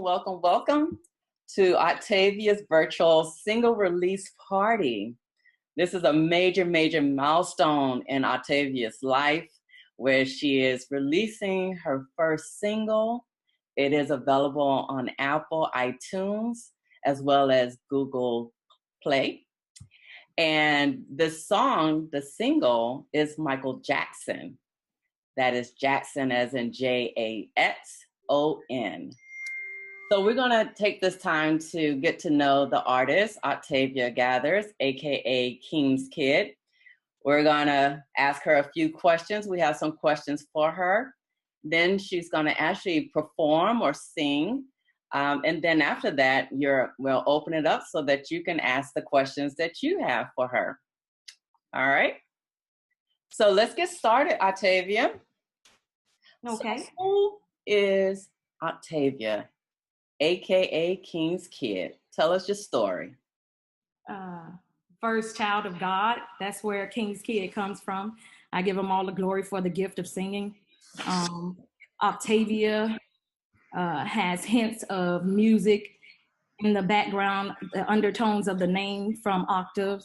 welcome to Octavia's virtual single release party. This is a major milestone in Octavia's life where she is releasing her first single. It is available on Apple iTunes as well as Google Play. And this song, the single, is Michael Jackson. That is Jackson as in Jackson. So we're going to take this time to get to know the artist, Octavia Gathers, aka KingsKid. We're going to ask her a few questions. We have some questions for her. Then she's going to actually perform or sing. And then after that, we'll open it up so that you can ask the questions that you have for her. All right. So let's get started, Octavia. Okay. So who is Octavia, aka KingsKid? Tell us your story. First child of God. That's where KingsKid comes from. I give him all the glory for the gift of singing. Octavia has hints of music in the background, the undertones of the name from Octave.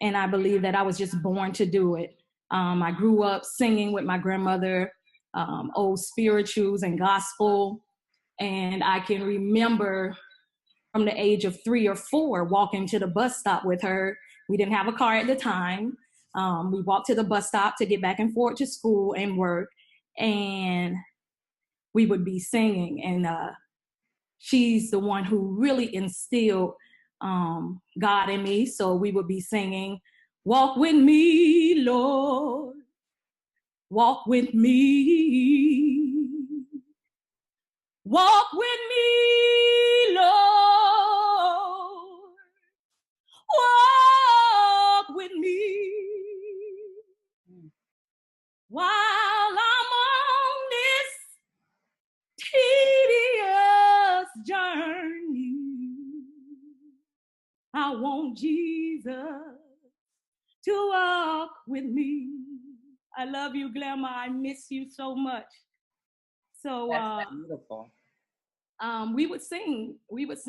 And I believe that I was just born to do it. I grew up singing with my grandmother, old spirituals and gospel. And I can remember from the age of 3 or 4 walking to the bus stop with her. We didn't have a car at the time. We walked to the bus stop to get back and forth to school and work. And we would be singing. And she's the one who really instilled God in me. So we would be singing, "Walk with me, Lord. Walk with me. Walk with me, Lord. Walk with me while I'm on this tedious journey. I want Jesus to walk with me." I love you, Glamour. I miss you so much. So That's beautiful. We would sing. We would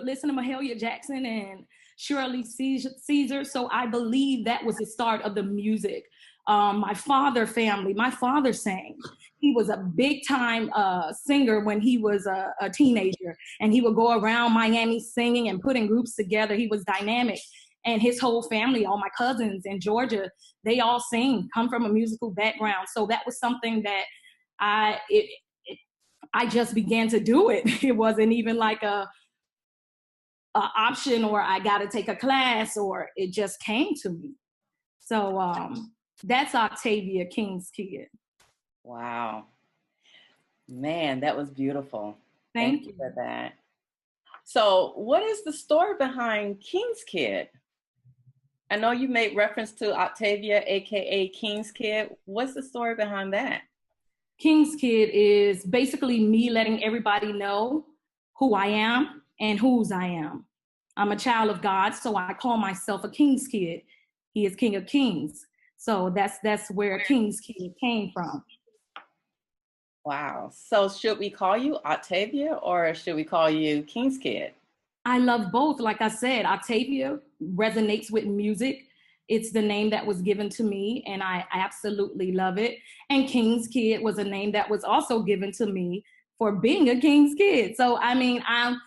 listen to Mahalia Jackson and Shirley Caesar. So I believe that was the start of the music. My father sang. He was a big time singer when he was a teenager, and he would go around Miami singing and putting groups together. He was dynamic. And his whole family, all my cousins in Georgia, they all sing, come from a musical background. So that was something that I just began to do it. It wasn't even like a option or I got to take a class, or it just came to me. So that's Octavia KingsKid. Wow. Man, that was beautiful. Thank you for that. So what is the story behind KingsKid? I know you made reference to Octavia, aka KingsKid. What's the story behind that? KingsKid is basically me letting everybody know who I am and whose I am. I'm a child of God, so I call myself a King's Kid. He is King of Kings. So that's where KingsKid came from. Wow. So should we call you Octavia or should we call you KingsKid? I love both. Like I said, Octavia resonates with music. It's the name that was given to me, and I absolutely love it. And KingsKid was a name that was also given to me for being a King's Kid. So, I mean, I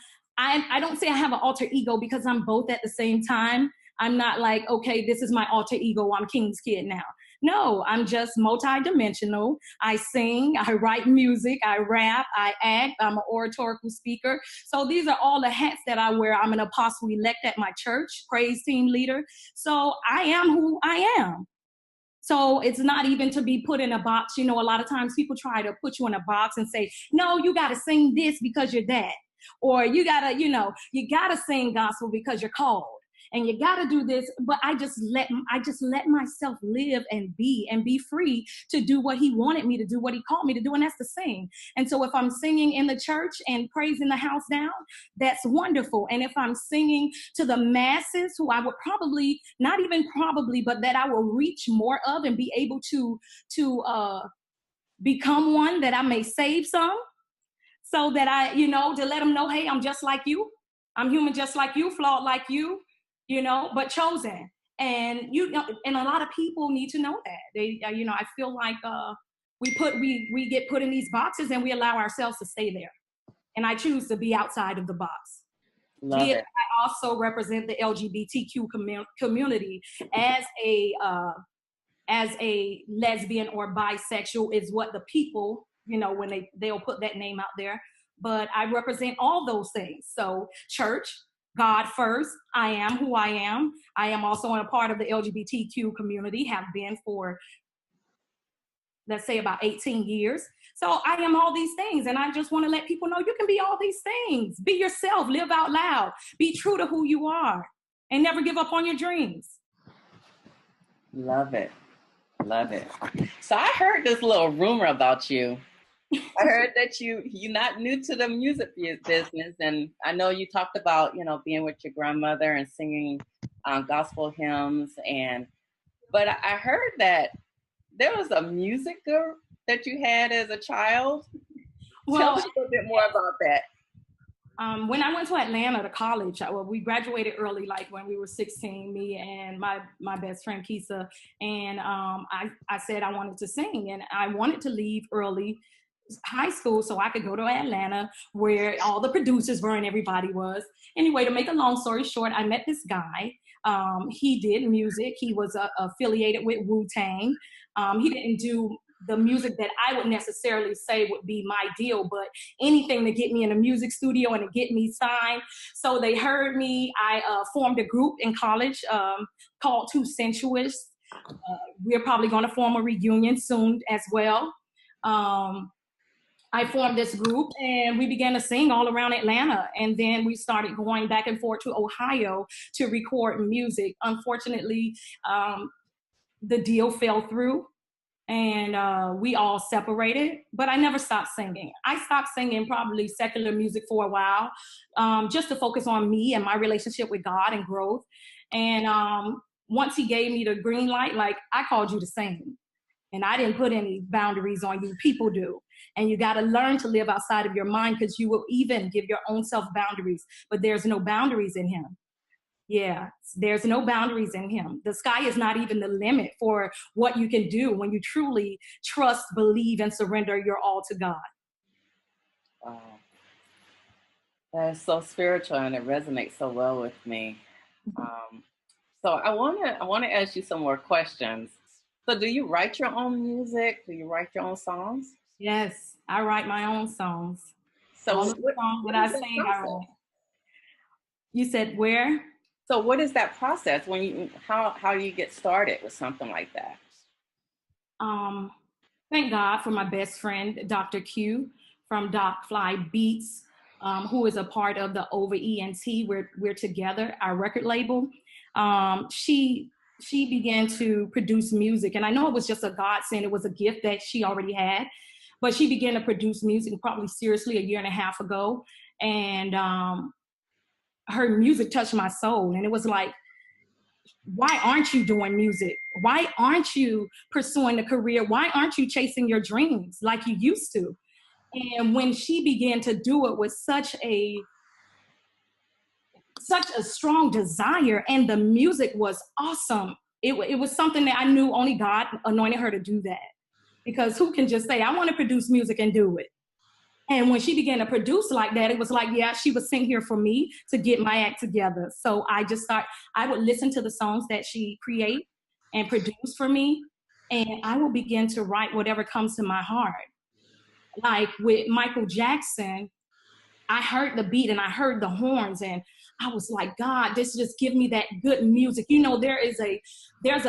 don't say I have an alter ego because I'm both at the same time. I'm not like, okay, this is my alter ego, I'm KingsKid now. No, I'm just multidimensional. I sing, I write music, I rap, I act, I'm an oratorical speaker. So these are all the hats that I wear. I'm an apostle elect at my church, praise team leader. So I am who I am. So it's not even to be put in a box. You know, a lot of times people try to put you in a box and say, no, you got to sing this because you're that. Or you got to sing gospel because you're called. And you got to do this, but I just let myself live and be free to do what he wanted me to do, what he called me to do, and that's to sing. And so if I'm singing in the church and praising the house down, that's wonderful. And if I'm singing to the masses, who I would probably, not even probably, but that I will reach more of and be able to become one, that I may save some. so that I, you know, to let them know, hey, I'm just like you. I'm human just like you, flawed like you, you know, but chosen. And you know, and a lot of people need to know that. They, you know, I feel like we get put in these boxes and we allow ourselves to stay there. And I choose to be outside of the box. Love it. I also represent the LGBTQ community as a lesbian or bisexual is what the people, you know, when they'll put that name out there. But I represent all those things. So church, God first, I am who I am. I am also a part of the LGBTQ community, have been for, let's say, about 18 years. So I am all these things. And I just want to let people know you can be all these things. Be yourself, live out loud, be true to who you are, and never give up on your dreams. Love it. Love it. So I heard this little rumor about you. I heard that you're not new to the music business, and I know you talked about, you know, being with your grandmother and singing gospel hymns, but I heard that there was a music group that you had as a child. Tell us a little bit more about that. When I went to Atlanta to college, we graduated early, like when we were 16, me and my best friend Kisa, and I said I wanted to sing, and I wanted to leave early high school so I could go to Atlanta where all the producers were and everybody was. Anyway, to make a long story short, I met this guy. He did music. He was affiliated with Wu-Tang. He didn't do the music that I would necessarily say would be my deal, but anything to get me in a music studio and to get me signed. So they heard me. I formed a group in college called Two Sensuous. We're probably going to form a reunion soon as well. I formed this group and we began to sing all around Atlanta. And then we started going back and forth to Ohio to record music. Unfortunately, the deal fell through and we all separated, but I never stopped singing. I stopped singing probably secular music for a while, just to focus on me and my relationship with God and growth. And once he gave me the green light, like, I called you to sing. And I didn't put any boundaries on you. People do. And you got to learn to live outside of your mind, because you will even give your own self boundaries. But there's no boundaries in him. Yeah, there's no boundaries in him. The sky is not even the limit for what you can do when you truly trust, believe, and surrender your all to God. Wow. That's so spiritual, and it resonates so well with me. So I want to ask you some more questions. So do you write your own music? Do you write your own songs? Yes, I write my own songs. So all the songs that I sing, I write. You said where? So what is that process when how do you get started with something like that? Thank God for my best friend, Dr. Q from Doc Fly Beats, who is a part of the Over ENT. We're together, our record label. She began to produce music, and I know it was just a godsend. It was a gift that she already had, but she began to produce music probably seriously a year and a half ago, and her music touched my soul. And it was like, why aren't you doing music? Why aren't you pursuing a career? Why aren't you chasing your dreams like you used to? And when she began to do it with such a strong desire, and the music was awesome. It was something that I knew only God anointed her to do that. Because who can just say, I want to produce music and do it? And when she began to produce like that, it was like, yeah, she was sent here for me to get my act together. So I would listen to the songs that she create and produce for me, and I will begin to write whatever comes to my heart. Like with Michael Jackson, I heard the beat and I heard the horns, and I was like, God, this just give me that good music. You know, there's a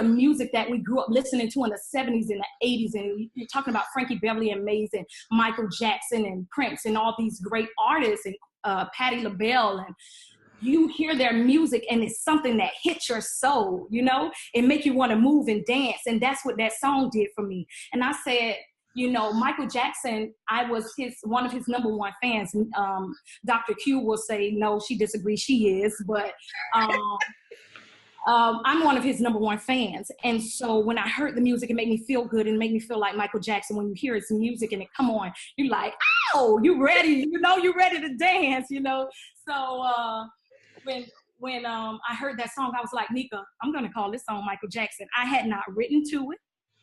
music that we grew up listening to in the 70s and the 80s, and you're talking about Frankie Beverly and Mays and Michael Jackson and Prince and all these great artists, and Patti LaBelle, and you hear their music and it's something that hits your soul, you know? It make you want to move and dance, and that's what that song did for me. And I said, you know, Michael Jackson, I was one of his #1 fans. Dr. Q will say, no, she disagrees, she is. But I'm one of his #1 fans. And so when I heard the music, it made me feel good and made me feel like Michael Jackson. When you hear his music and it come on, you're like, oh, you ready, you're ready to dance, So when I heard that song, I was like, Nika, I'm going to call this song Michael Jackson. I had not written to it.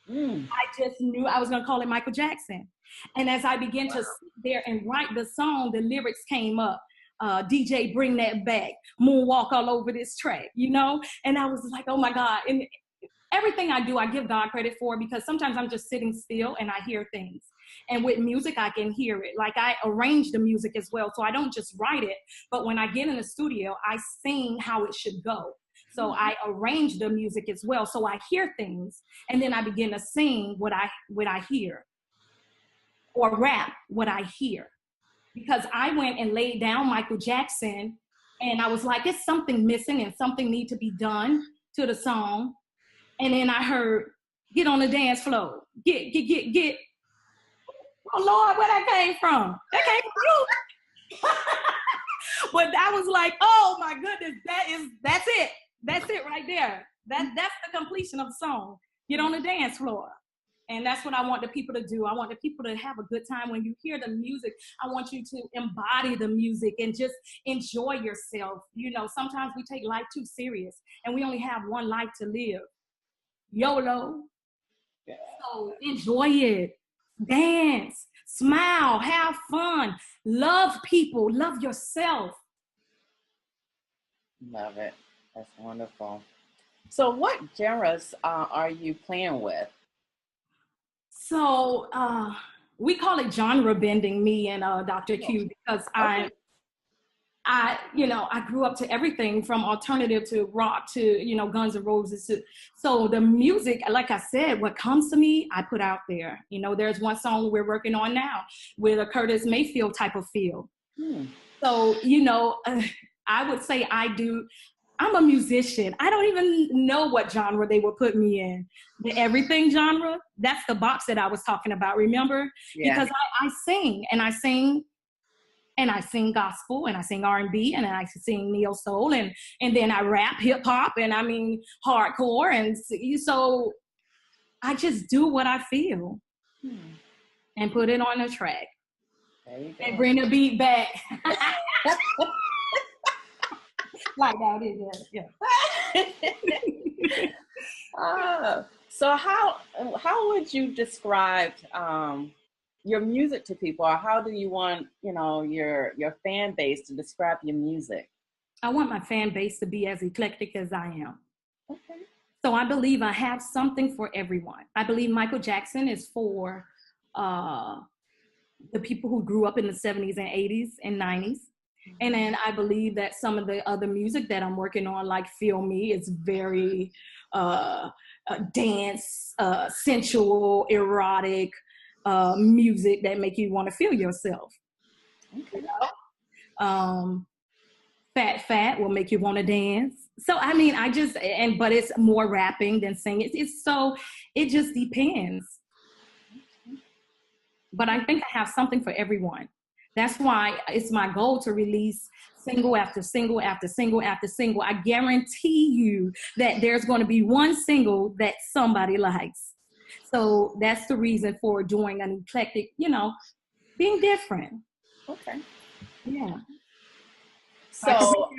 I just knew I was going to call it Michael Jackson. And as I began to sit there and write the song, the lyrics came up. DJ, bring that back, moonwalk all over this track, And I was like, oh my God. And everything I do, I give God credit for, because sometimes I'm just sitting still and I hear things. And with music, I can hear it. Like, I arrange the music as well. So I don't just write it, but when I get in the studio, I sing how it should go. So I arrange the music as well. So I hear things, and then I begin to sing what I hear, or rap what I hear. Because I went and laid down Michael Jackson, and I was like, it's something missing and something need to be done to the song. And then I heard, get on the dance floor, get. Oh Lord, where that came from? That came from you. But I was like, oh my goodness, that's it. That's it right there. That's the completion of the song. Get on the dance floor. And that's what I want the people to do. I want the people to have a good time. When you hear the music, I want you to embody the music and just enjoy yourself. Sometimes we take life too serious, and we only have one life to live. YOLO. Yeah. So enjoy it. Dance, smile, have fun, love people, love yourself. Love it. That's wonderful. So what genres are you playing with? So we call it genre bending, me and Dr. Q, because I grew up to everything from alternative to rock to, Guns N' Roses. So the music, like I said, what comes to me, I put out there. There's one song we're working on now with a Curtis Mayfield type of feel. So, I would say I'm a musician. I don't even know what genre they would put me in. The everything genre, that's the box that I was talking about, remember? Yeah. Because I sing, and I sing gospel, and I sing R&B, and I sing neo soul, and then I rap hip hop, and I mean hardcore, and so I just do what I feel and put it on a track and bring the beat back. Like that is, yeah. So how would you describe your music to people, or how do you want your fan base to describe your music? I want my fan base to be as eclectic as I am. Okay. So I believe I have something for everyone. I believe Michael Jackson is for the people who grew up in the 70s and 80s and 90s. And then I believe that some of the other music that I'm working on, like Feel Me, is very dance, sensual, erotic music that make you want to feel yourself. Okay. Fat will make you want to dance. So I mean, but it's more rapping than singing. It just depends. But I think I have something for everyone. That's why it's my goal to release single after single after single after single. I guarantee you that there's going to be one single that somebody likes. So that's the reason for doing an eclectic, being different. Okay. Yeah. So,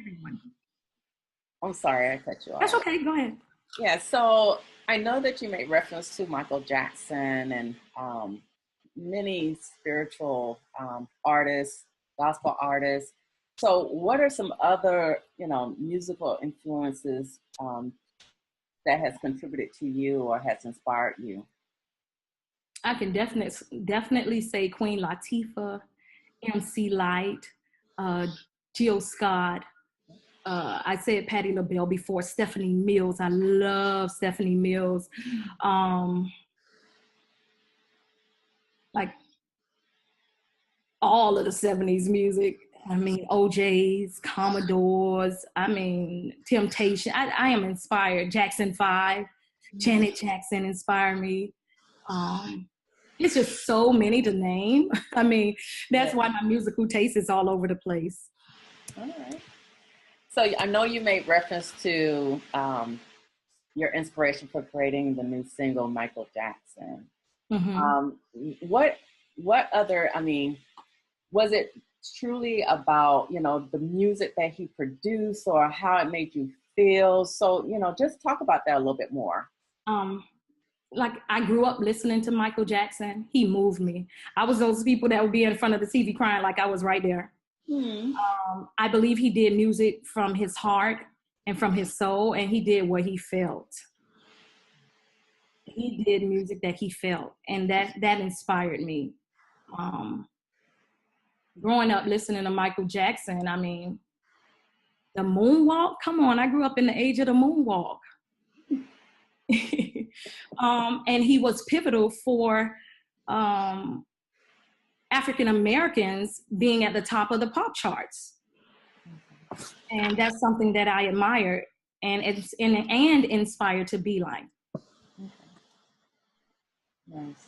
I'm sorry, I cut you off. That's okay. Go ahead. Yeah. So I know that you made reference to Michael Jackson and many spiritual artists, gospel artists. So what are some other, musical influences that has contributed to you or has inspired you? I can definitely say Queen Latifah, MC Light, Jill Scott. I said Patti LaBelle before, Stephanie Mills. I love Stephanie Mills. Like all of the 70s music. I mean, OJs, Commodores, Temptation. I am inspired. Jackson 5, Janet Jackson inspired me. It's just so many to name. That's why my musical taste is all over the place. All right. So I know you made reference to your inspiration for creating the new single, Michael Jackson. Um, what other? I mean, was it truly about the music that he produced, or how it made you feel? So just talk about that a little bit more. Like I grew up listening to Michael Jackson. He moved me. I was those people that would be in front of the TV crying like I was right there. I believe he did music from his heart and from his soul, and he did what he felt. He did music that he felt, and that inspired me. Growing up listening to Michael Jackson, I mean, the moonwalk, come on, I grew up in the age of the moonwalk. And he was pivotal for African Americans being at the top of the pop charts. And that's something that I admire and inspired to be like. Nice.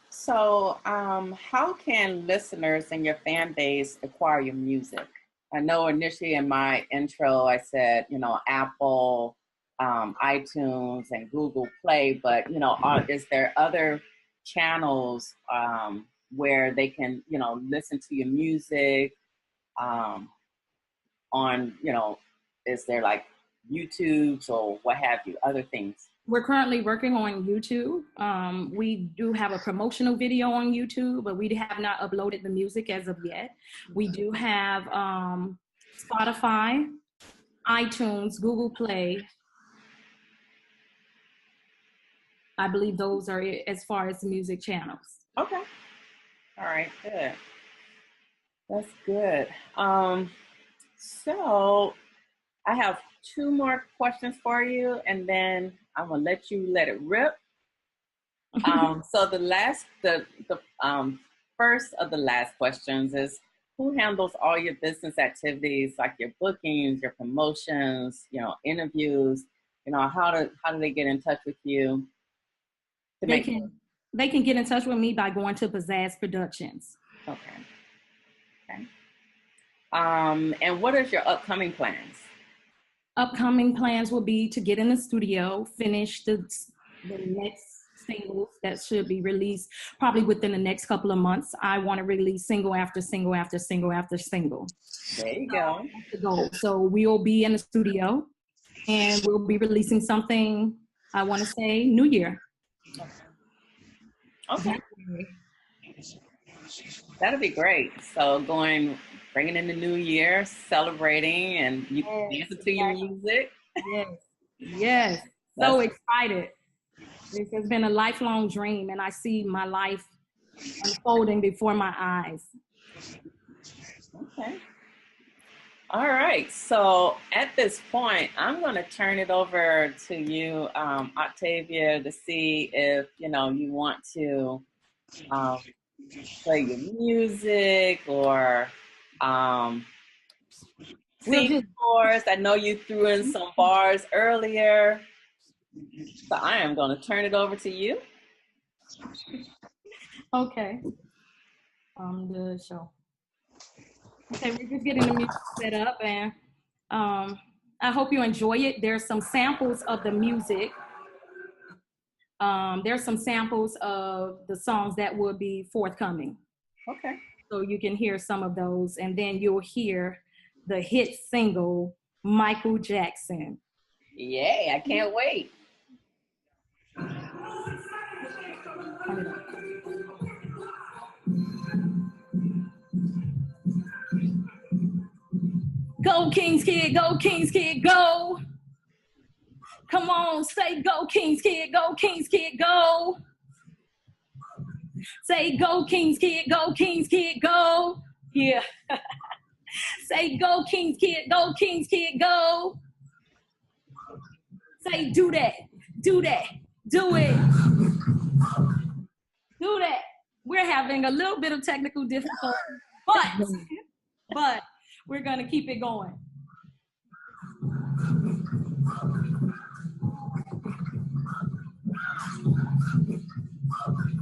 So, how can listeners and your fan base acquire your music? I know initially in my intro I said, Apple, iTunes, and Google Play, but is there other channels where they can, listen to your music? On, is there like YouTube or what have you, other things? We're currently working on YouTube. We do have a promotional video on YouTube, but we have not uploaded the music as of yet. We do have Spotify, iTunes, Google Play. I believe those are it as far as the music channels. Okay. All right, good. That's good. So I have two more questions for you, and then I'm gonna let you let it rip. So the first of the last questions is, who handles all your business activities, like your bookings, your promotions, interviews? How do they get in touch with you? They can get in touch with me by going to Pizzazz Productions. Okay. And what is your upcoming plans? Upcoming plans will be to get in the studio, finish the next singles that should be released probably within the next couple of months. I want to release single after single after single after single. There you go. That's the goal. So we'll be in the studio and we'll be releasing something, I want to say, New Year. Okay. That'll be great. So bringing in the new year, celebrating, and you listen to your music. Yes. So excited. This has been a lifelong dream, and I see my life unfolding before my eyes. Okay. All right. So at this point, I'm going to turn it over to you, Octavia, to see if, you want to play your music or sing for us. I know you threw in some bars earlier. So I am going to turn it over to you. Okay. The show. Okay, we're just getting the music set up, and I hope you enjoy it. There's some samples of the music. There's some samples of the songs that will be forthcoming. Okay. So you can hear some of those, and then you'll hear the hit single, Michael Jackson. Yay, I can't wait. Go KingsKid, go KingsKid, go. Come on, say go KingsKid, go KingsKid, go. Say go KingsKid, go KingsKid, go. Yeah. Say go KingsKid, go KingsKid, go. Say do that, do that, do it. Do that. We're having a little bit of technical difficulty, but we're gonna keep it going.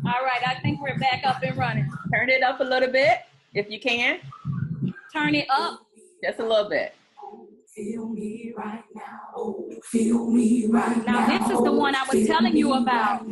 All right, I think we're back up and running. Turn it up a little bit, if you can. Turn it up. Just a little bit. Feel me right now. Oh, feel me right now. Now, this is the one I was telling you about.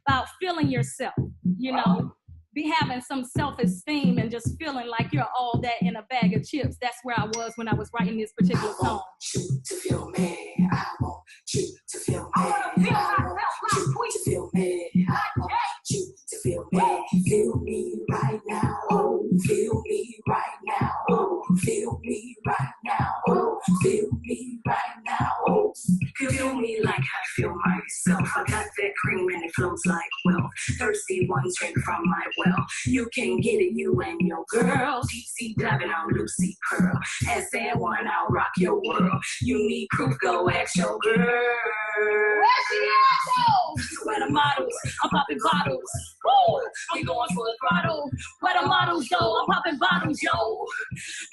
About feeling yourself, you know, be having some self-esteem and just feeling like you're all that in a bag of chips. That's where I was when I was writing this particular song. I want you to feel me. I want you to feel me. I want you to feel me. I want you to feel me. Feel me right now. Oh, feel me right now. Oh, feel me right now. Oh, feel me right now. Oh, feel me like I feel myself. I got that cream and it flows like wealth. Thirsty ones drink from my well. You can get it, you and your girl. Deep sea diving on Lucy Pearl. As that one, I'll rock your world. You need proof, go ask your girl. Where she at? Where the models? I'm popping bottles. Woo! We going for a throttle. Where the models go? I'm popping bottles, yo.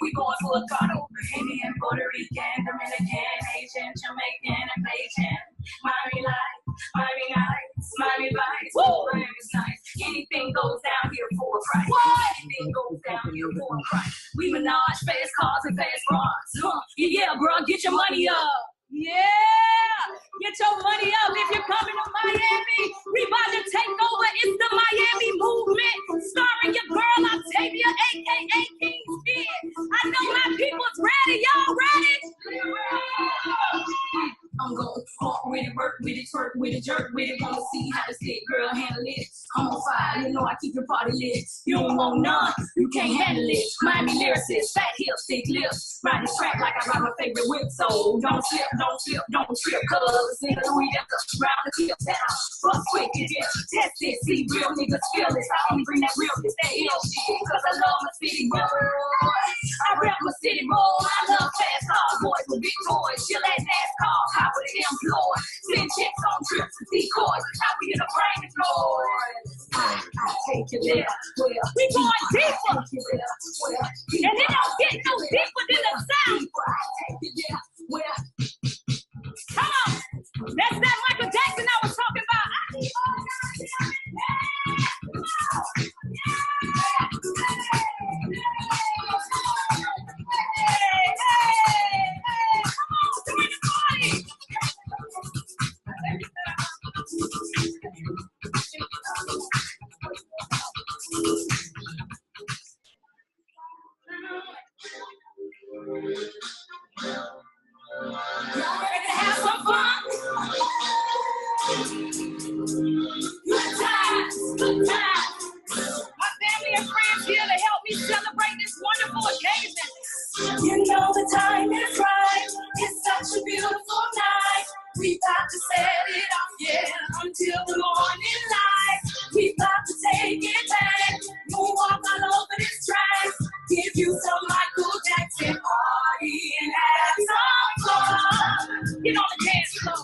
We going for a throttle. Bahamian, Puerto Rican, Dominican, Asian, Jamaican, and Bayesian. Miami Light, Miami Nights, Miami Vice. Woo! Miami's nice. Anything goes down here for a price. What? Anything goes down here for a price. We menage fast cars and fast bras. Yeah, bro, get your money up. Yeah, get your money up if you're coming to Miami. We about to take over. It's the Miami movement, starring your girl Octavia, aka KingsKid. I know my people's ready. Y'all ready? I'm going walk with it, work with it, twerk with it, jerk with it. Wanna see how this lit girl handle it? I'm on fire, you know I keep your party lit. You don't want none, you can't handle it. Miami lyricist, fat hips, thick lips. Ride this track like I ride my favorite whip. So don't slip, don't slip, don't trip. Cause in Louis round the clip down. Fuck quick and just test it. See real niggas feel this. I only bring that realness, that ill shit. Cause I love my city boy. I rap my city boy. I love fast cars, boys with big toys. Chill at NASCAR. How would it employ? Send checks on trips and decoys. How we in the brain deploys. I take you there. Well, we going deeper. And it don't get no deeper than the sound. I take you there. Well, come on. That's that Michael Jackson I was talking about. Y'all ready to have some fun? Good times, good times. My family and friends here to help me celebrate this wonderful occasion. You know the time is right. It's such a beautiful night. We got to set it off, yeah, until the morning light. We got to take it back. Moonwalk all over this track. Give you some Michael Jackson party and have some fun. Get on the dance floor.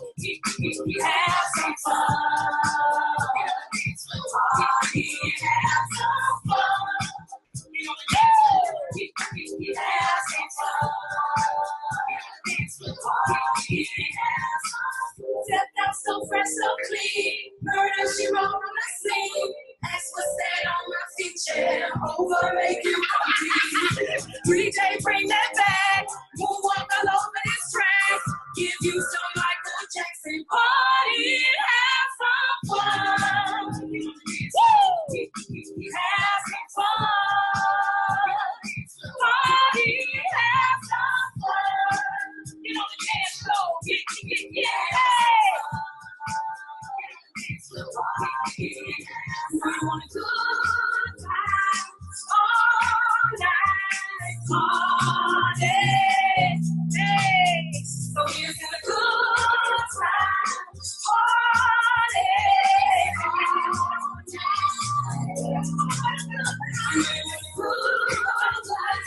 Have some fun. Party and have some fun. Get on the dance floor. Have some fun. Party and have some fun. Stepped out so fresh, so clean. Murder, she wrote on the scene. That's what's said on my feature. Over, make you complete. 3J, bring that back. Moonwalk all over this track. Give you some Michael Jackson party and have some fun. Woo! Have some fun. Party and have some fun. Get on the dance floor. Yeah. We want a good time all night, all day. Hey. So here's in a good time, party all night. Here's in a good time,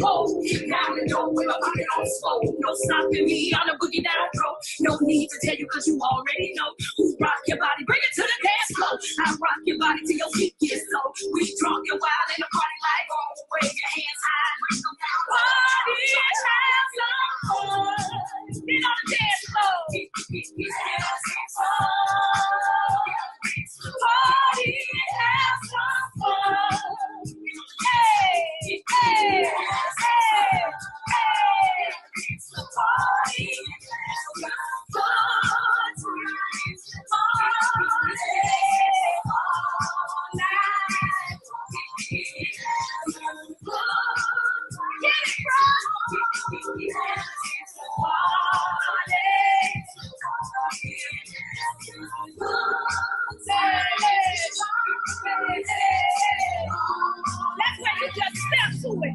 all down the door with my pocket on smoke. No stopping me on the boogie down pro. No need to tell you cause you already know who rock your body. Bring it to the dance floor. I rock your body till your feet get slow. We drunk and wild in the party like, oh, wave your hands high, bring them down. Party and have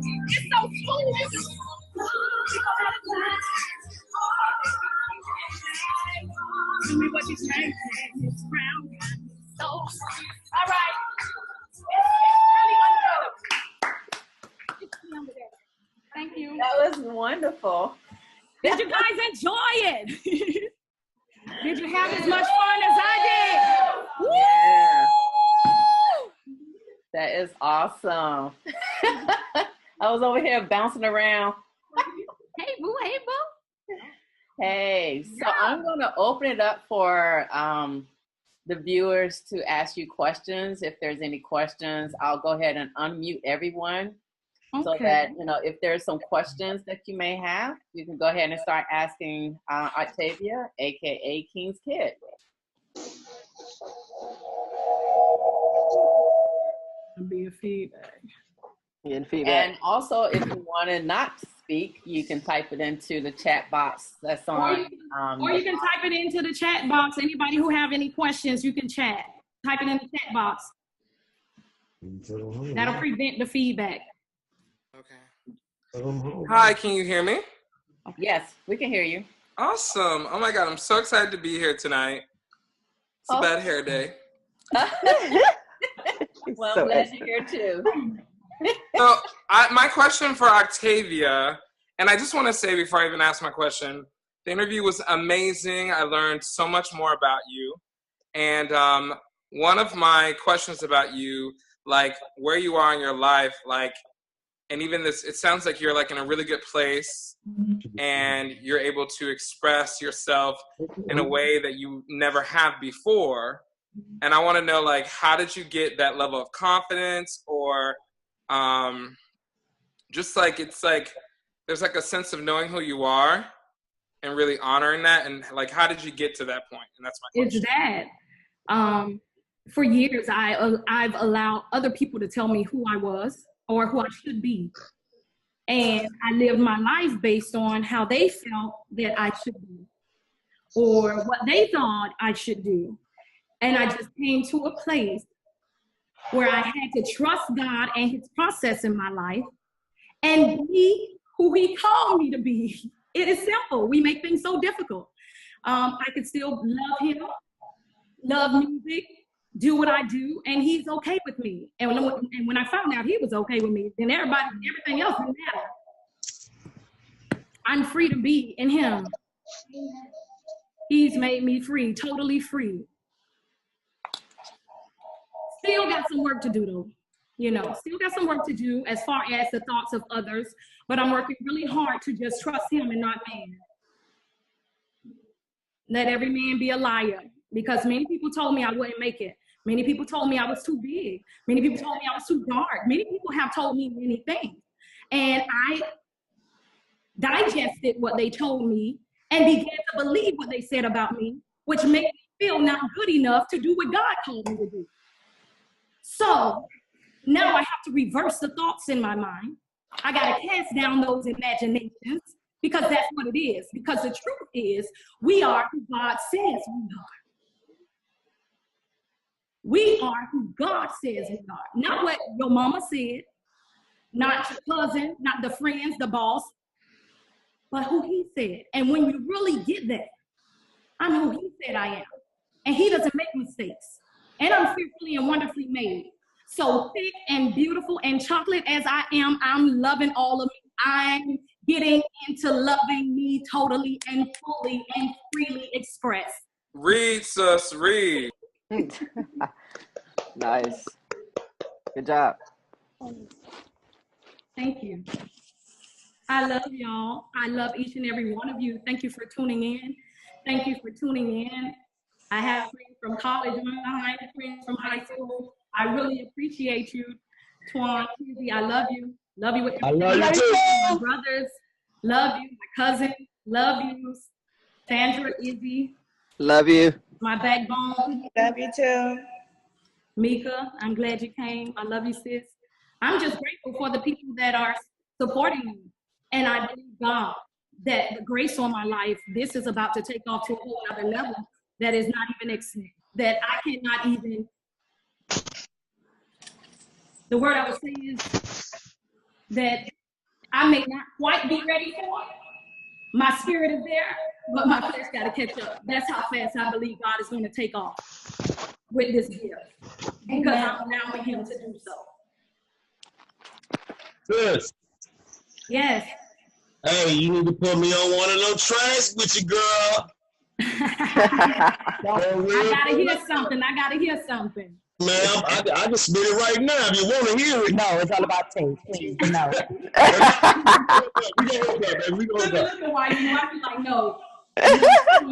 It's so smooth. Tell me what you think. All right. Thank you. That was wonderful. Did you guys enjoy it? Did you have as much fun as I did? Yeah. That is awesome. I was over here bouncing around. Hey, boo. Hey, boo. Hey, so I'm going to open it up for the viewers to ask you questions. If there's any questions, I'll go ahead and unmute everyone. So that, you know, if there's some questions that you may have, you can go ahead and start asking Octavia, aka KingsKid. Be a feedback. And also, if you want to not speak, you can type it into the chat box that's on. Or you can type it into the chat box. Anybody who have any questions, you can chat. Type it in the chat box. That'll prevent the feedback. Okay. Hi, can you hear me? Yes, we can hear you. Awesome. Oh my God, I'm so excited to be here tonight. It's a bad hair day. Well, I'm glad you're here too. So, my question for Octavia, and I just want to say before I even ask my question, the interview was amazing. I learned so much more about you. And one of my questions about you, like where you are in your life, like, and even this, it sounds like you're like in a really good place and you're able to express yourself in a way that you never have before. And I want to know, like, how did you get that level of confidence, or just like, it's like, there's like a sense of knowing who you are and really honoring that. And like, how did you get to that point? And that's my question. It's that. For years, I've allowed other people to tell me who I was or who I should be. And I lived my life based on how they felt that I should be or what they thought I should do. And I just came to a place where I had to trust God and his process in my life and be who he called me to be. It is simple. We make things so difficult. I could still love him, love music, do what I do, and he's okay with me. And when I found out he was okay with me, then everything else didn't matter. I'm free to be in him. He's made me free, totally free. Still got some work to do though, you know, still got some work to do as far as the thoughts of others, but I'm working really hard to just trust him and not man. Let every man be a liar, because many people told me I wouldn't make it. Many people told me I was too big. Many people told me I was too dark. Many people have told me many things. And I digested what they told me and began to believe what they said about me, which made me feel not good enough to do what God called me to do. So now I have to reverse the thoughts in my mind. I got to cast down those imaginations, because that's what it is. Because the truth is, we are who God says we are. We are who God says we are. Not what your mama said, not your cousin, not the friends, the boss, but who he said. And when you really get that, I'm who he said I am. And he doesn't make mistakes. And I'm fearfully and wonderfully made. So thick and beautiful and chocolate as I am, I'm loving all of me. I'm getting into loving me totally and fully and freely expressed. Read, sus, read. Nice. Good job. Thank you. I love y'all. I love each and every one of you. Thank you for tuning in. Thank you for tuning in. I have friends from college, my friends from high school. I really appreciate you. Twan, Kizzy, I love you. Love you with I love you too. My brothers, love you. My cousin, love you. Sandra, Izzy. Love you. My backbone. Love you too. Mika, I'm glad you came. I love you, sis. I'm just grateful for the people that are supporting me. And I believe God that the grace on my life, this is about to take off to a whole other level that is not even, that I cannot even, the word I would say is that I may not quite be ready for. My spirit is there, but my flesh got to catch up. That's how fast I believe God is going to take off with this gift, because I'm allowing Him to do so. Sis. Yes. Hey, you need to put me on one of those tracks with you, girl. I gotta hear something. I gotta hear something. Ma'am, I can spit it right now if you want to hear it. No, it's all about taste. Please, no. We gonna hook up, baby. We gonna hook up. Look at why you know I be like, no. I'm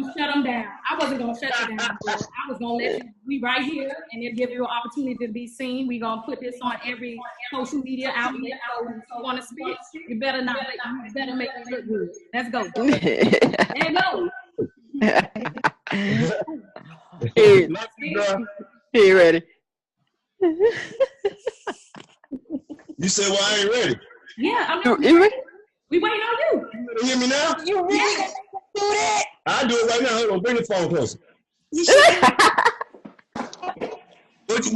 gonna shut them down. I wasn't gonna shut you down, bro. I was gonna let you be right here, and it'll give you an opportunity to be seen. We're gonna put this on every social media outlet. So if you want to spit, you better not. You better make it look good. Let's go. There you go. He ready. You said, well, I ain't ready. Yeah, I'm You ready? we waiting on you. You better hear me now? You really do that? I'll do it right now. Hold on, bring the phone closer. What you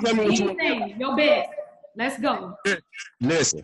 tell me what you Anything, your best. Let's go. Listen,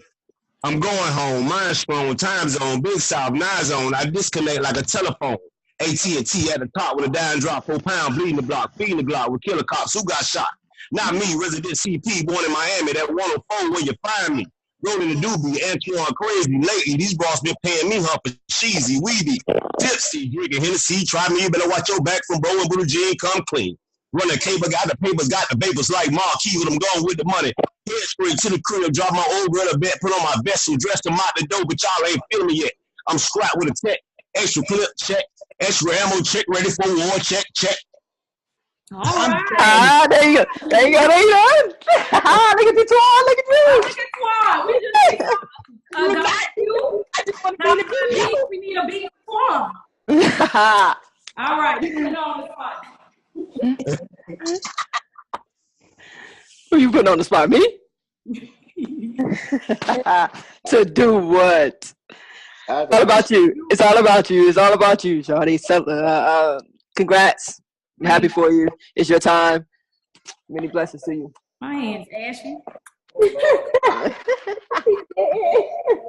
I'm going home. Mind strong, time zone, big south, 9 zone. I disconnect like a telephone. AT&T at the top with a dime drop, 4 pound, bleeding the block, feeding the Glock with killer cops. Who got shot? Not me, resident CP, born in Miami. That 104 where you find me. Rolling the doobie, Antoine crazy. Lately, these bros been paying me hump for cheesy, weedy, tipsy, drinking Hennessy. Try me, you better watch your back from bro and Blue Jean, come clean. Run the cable, got the papers, got the vapors like Marquis with them going with the money. Head straight to the crib, drop my old girl a bet, put on my vessel, dress them out the door, but y'all ain't feeling me yet. I'm scrapped with a tech, extra clip, check, extra ammo, check, ready for war, check, check. All right. There you go. There you go. There you go. Look at you, Twan. Look at you. Look at Twan. We just got you. We need a big Twan. All right, you put it on the spot. Who you putting on the spot? Me? To do what? It's all about you. It's all about you. It's all about you, Shawty. Congrats. I'm happy for you. It's your time. Many blessings to you. My hand's ashy.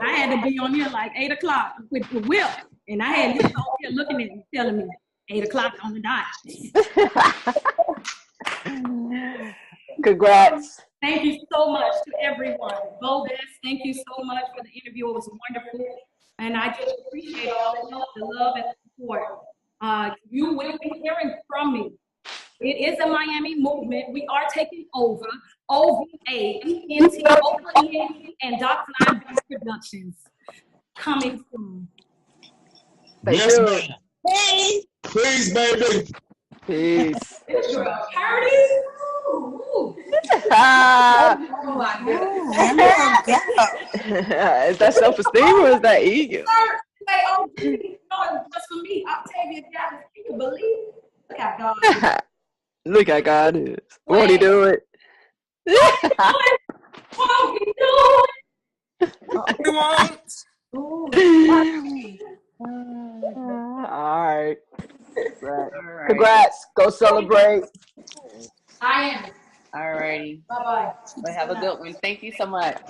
I had to be on here like 8 o'clock with the whip, and I had him on here looking at me, telling me 8 o'clock on the dot. Congrats. Thank you so much to everyone. Boldest, thank you so much for the interview. It was wonderful, and I just appreciate all the love and support. You will be hearing from me. It is a Miami movement. We are taking over. OVA, ENT, and Doc Fly Productions. Coming soon. Yes, man. Hey. Please, baby. Peace. It's your party. Ooh. Oh my God. Is that self-esteem or is that ego? Say, oh, just for me, Octavia, you can believe it. Look at God. Look at God is. Won't he do it? Won't he do it? He won't. All right. Congrats. Go celebrate. I am. All righty. Bye-bye. Well, have a good one. Thank you so much.